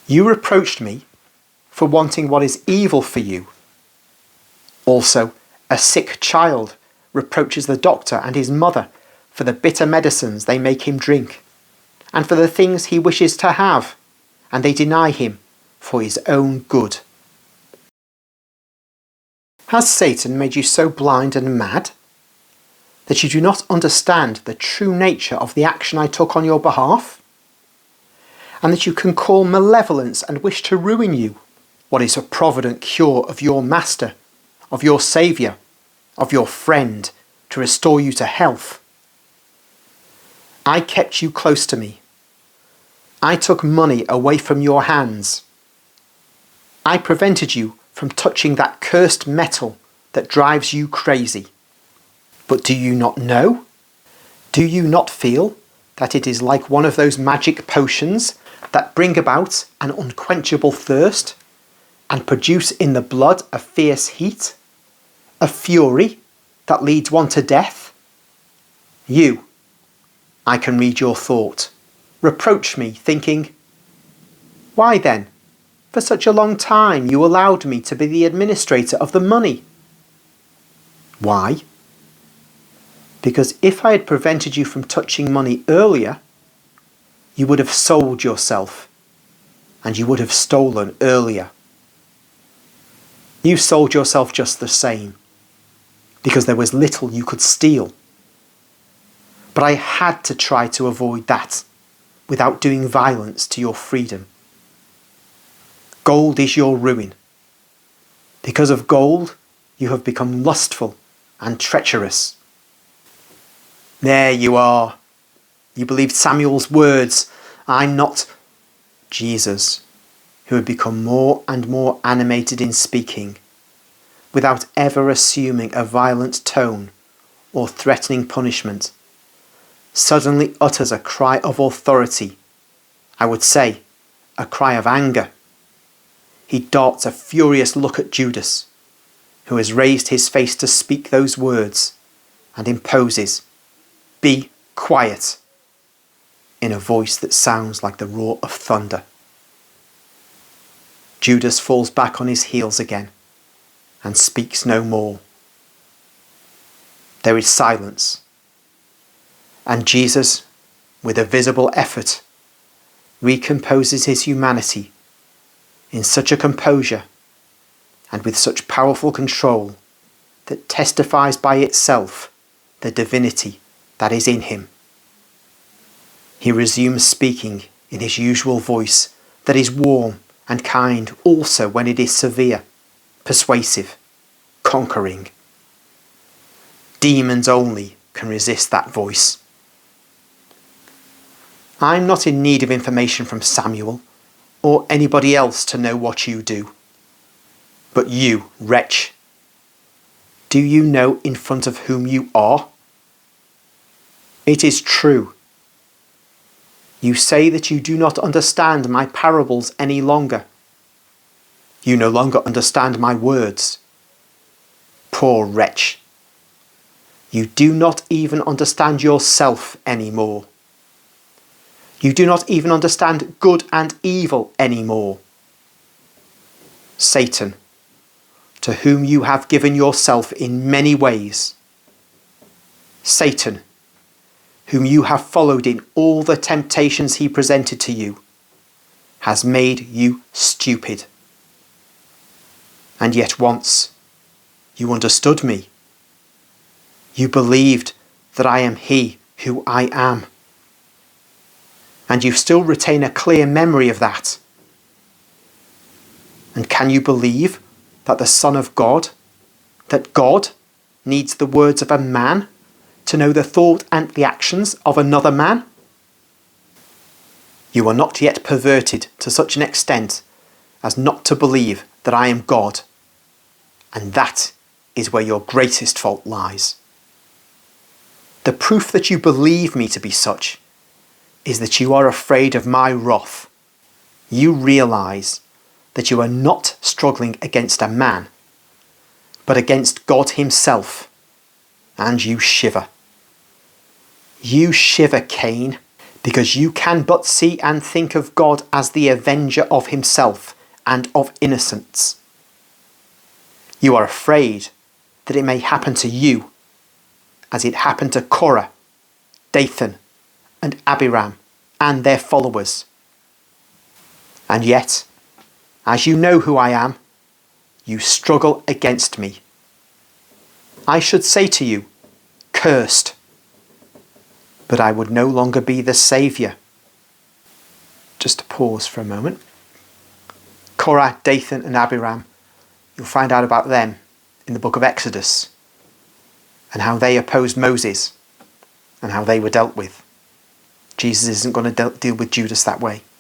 You reproached me for wanting what is evil for you. Also, a sick child reproaches the doctor and his mother for the bitter medicines they make him drink, and for the things he wishes to have, and they deny him for his own good. Has Satan made you so blind and mad that you do not understand the true nature of the action I took on your behalf? And that you can call malevolence and wish to ruin you what is a provident cure of your master, of your saviour, of your friend, to restore you to health? I kept you close to me. I took money away from your hands. I prevented you from touching that cursed metal that drives you crazy. But do you not know? Do you not feel that it is like one of those magic potions that bring about an unquenchable thirst and produce in the blood a fierce heat, a fury that leads one to death? You, I can read your thought, reproach me, thinking, why then, for such a long time you allowed me to be the administrator of the money? Why? Because if I had prevented you from touching money earlier, you would have sold yourself, and you would have stolen earlier. You sold yourself just the same, because there was little you could steal. But I had to try to avoid that, without doing violence to your freedom. Gold is your ruin. Because of gold, you have become lustful and treacherous. There you are. You believed Samuel's words. I'm not Jesus, who had become more and more animated in speaking, without ever assuming a violent tone or threatening punishment, suddenly utters a cry of authority, I would say, a cry of anger. He darts a furious look at Judas, who has raised his face to speak those words, and imposes, "Be quiet," in a voice that sounds like the roar of thunder. Judas falls back on his heels again, and speaks no more. There is silence, and Jesus, with a visible effort, recomposes his humanity in such a composure and with such powerful control that testifies by itself the divinity that is in him. He resumes speaking in his usual voice that is warm and kind also when it is severe, persuasive, conquering. Demons only can resist that voice. I'm not in need of information from Samuel or anybody else to know what you do. But you, wretch, do you know in front of whom you are? It is true. You say that you do not understand my parables any longer. You no longer understand my words. Poor wretch. You do not even understand yourself anymore. You do not even understand good and evil anymore. Satan, to whom you have given yourself in many ways. Satan, whom you have followed in all the temptations he presented to you, has made you stupid. And yet once you understood me. You believed that I am he who I am. And you still retain a clear memory of that. And can you believe that the Son of God, that God needs the words of a man to know the thought and the actions of another man? You are not yet perverted to such an extent as not to believe that I am God. And that is where your greatest fault lies. The proof that you believe me to be such is that you are afraid of my wrath. You realise that you are not struggling against a man, but against God himself, and you shiver. You shiver, Cain, because you can but see and think of God as the avenger of himself and of innocence. You are afraid that it may happen to you as it happened to Korah, Dathan, and Abiram and their followers. And yet, as you know who I am, you struggle against me. I should say to you, cursed, but I would no longer be the saviour. Just to pause for a moment. Korah, Dathan and Abiram, you'll find out about them in the book of Exodus and how they opposed Moses and how they were dealt with. Jesus isn't going to deal with Judas that way.